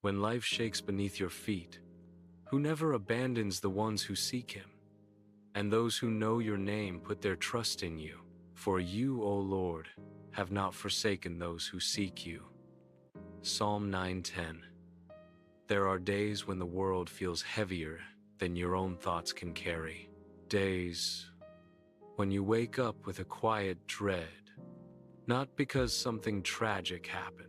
when life shakes beneath your feet, who never abandons the ones who seek him. And those who know your name put their trust in you. For you, O Lord, have not forsaken those who seek you. Psalm 9:10. There are days when the world feels heavier than your own thoughts can carry. Days when you wake up with a quiet dread, not because something tragic happened,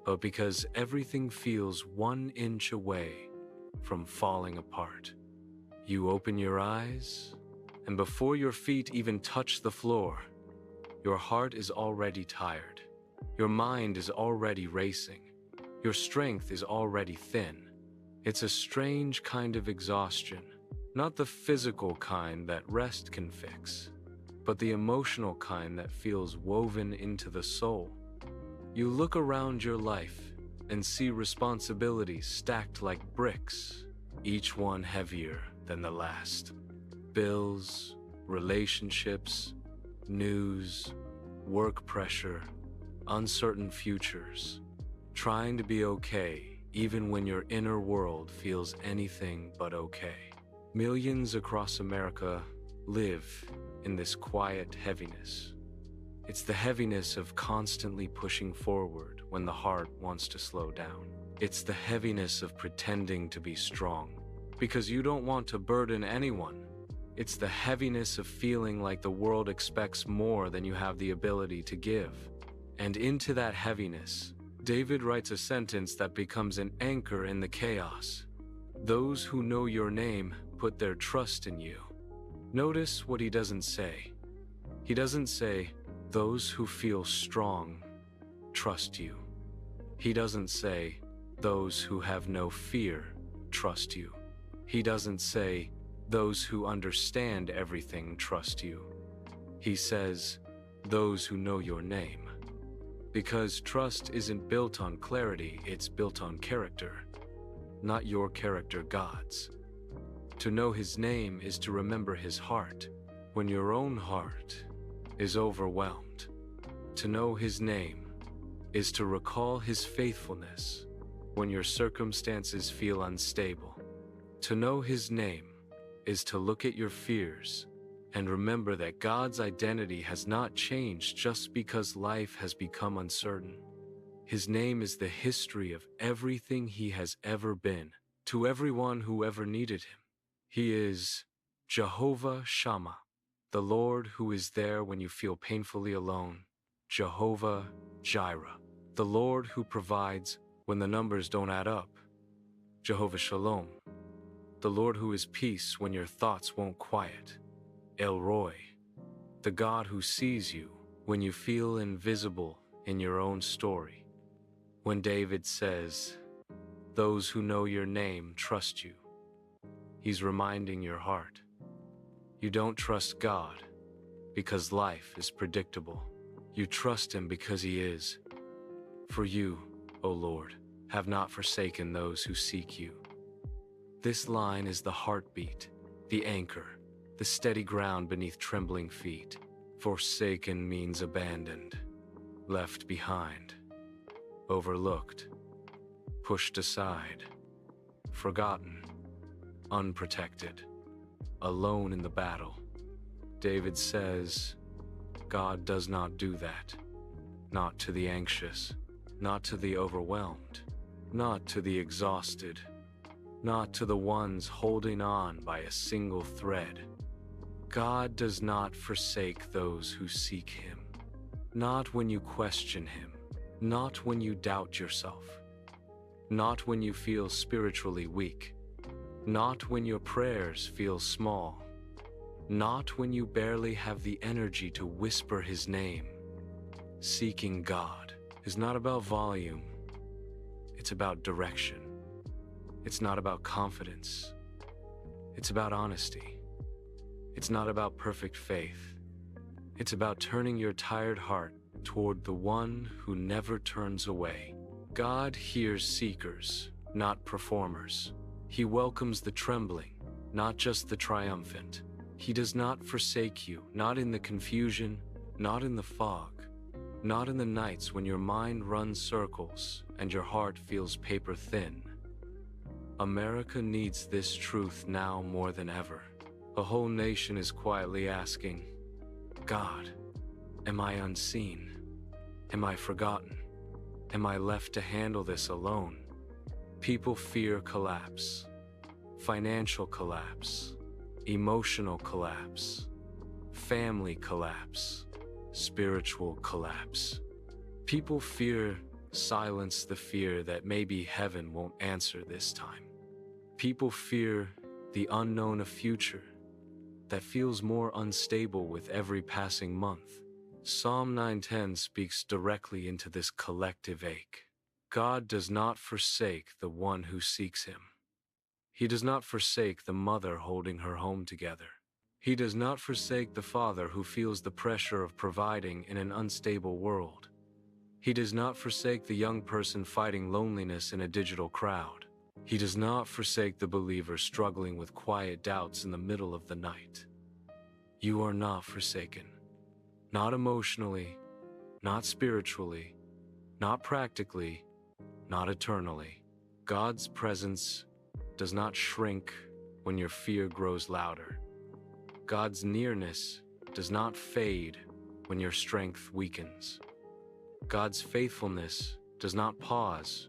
but because everything feels 1 inch away from falling apart. You open your eyes, and before your feet even touch the floor, your heart is already tired. Your mind is already racing. Your strength is already thin. It's a strange kind of exhaustion, not the physical kind that rest can fix, but the emotional kind that feels woven into the soul. You look around your life and see responsibilities stacked like bricks, each one heavier than the last. Bills, relationships, news, work pressure, uncertain futures. Trying to be okay even when your inner world feels anything but okay. Millions across America live in this quiet heaviness. It's the heaviness of constantly pushing forward when the heart wants to slow down. It's the heaviness of pretending to be strong because you don't want to burden anyone. It's the heaviness of feeling like the world expects more than you have the ability to give. And into that heaviness, David writes a sentence that becomes an anchor in the chaos. Those who know your name put their trust in you. Notice what he doesn't say. He doesn't say, those who feel strong trust you. He doesn't say, those who have no fear trust you. He doesn't say, those who understand everything trust you. He says, those who know your name. Because trust isn't built on clarity, it's built on character. Not your character, God's. To know his name is to remember his heart when your own heart is overwhelmed. To know his name is to recall his faithfulness when your circumstances feel unstable. To know his name is to look at your fears and remember that God's identity has not changed just because life has become uncertain. His name is the history of everything he has ever been, to everyone who ever needed him. He is Jehovah Shammah, the Lord who is there when you feel painfully alone. Jehovah Jireh, the Lord who provides when the numbers don't add up. Jehovah Shalom, the Lord who is peace when your thoughts won't quiet. El Roy, the God who sees you when you feel invisible in your own story. When David says, those who know your name trust you, he's reminding your heart. You don't trust God because life is predictable. You trust him because he is. For you, O Lord, have not forsaken those who seek you. This line is the heartbeat, the anchor, the steady ground beneath trembling feet. Forsaken means abandoned, left behind, overlooked, pushed aside, forgotten, unprotected, alone in the battle. David says, God does not do that. Not to the anxious, not to the overwhelmed, not to the exhausted, not to the ones holding on by a single thread. God does not forsake those who seek him. Not when you question him, not when you doubt yourself, not when you feel spiritually weak, not when your prayers feel small, not when you barely have the energy to whisper his name. Seeking God is not about volume, it's about direction. It's not about confidence, it's about honesty. It's not about perfect faith. It's about turning your tired heart toward the one who never turns away. God hears seekers, not performers. He welcomes the trembling, not just the triumphant. He does not forsake you, not in the confusion, not in the fog, not in the nights when your mind runs circles and your heart feels paper thin. America needs this truth now more than ever. A whole nation is quietly asking, God, am I unseen? Am I forgotten? Am I left to handle this alone? People fear collapse, financial collapse, emotional collapse, family collapse, spiritual collapse. People fear silence the fear that maybe heaven won't answer this time. People fear the unknown of future that feels more unstable with every passing month. Psalm 9:10 speaks directly into this collective ache. God does not forsake the one who seeks him. He does not forsake the mother holding her home together. He does not forsake the father who feels the pressure of providing in an unstable world. He does not forsake the young person fighting loneliness in a digital crowd. He does not forsake the believer struggling with quiet doubts in the middle of the night. You are not forsaken. Not emotionally, not spiritually, not practically, not eternally. God's presence does not shrink when your fear grows louder. God's nearness does not fade when your strength weakens. God's faithfulness does not pause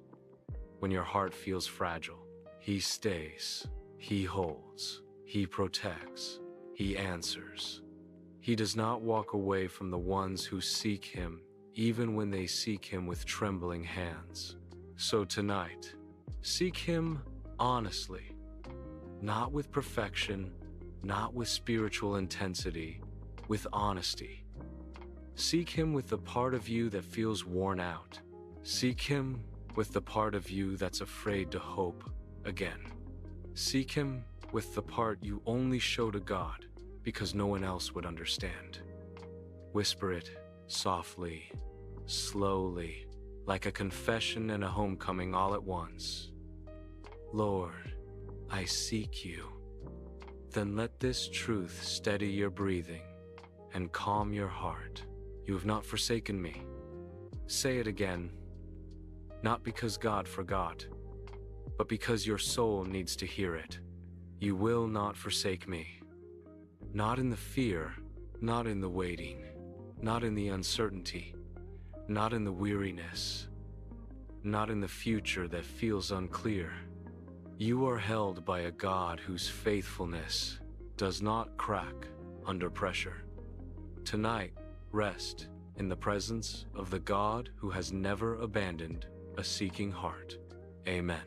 when your heart feels fragile. He stays, He holds, He protects, He answers. He does not walk away from the ones who seek Him, even when they seek Him with trembling hands. So tonight, seek Him honestly, not with perfection, not with spiritual intensity, with honesty. Seek Him with the part of you that feels worn out. Seek Him with the part of you that's afraid to hope again. Seek Him with the part you only show to God because no one else would understand. Whisper it softly, slowly, like a confession and a homecoming all at once. Lord, I seek you. Then let this truth steady your breathing and calm your heart. You have not forsaken me. Say it again, not because God forgot, but because your soul needs to hear it. You will not forsake me. Not in the fear, not in the waiting, not in the uncertainty, not in the weariness, not in the future that feels unclear. You are held by a God whose faithfulness does not crack under pressure. Tonight, rest in the presence of the God who has never abandoned a seeking heart. Amen.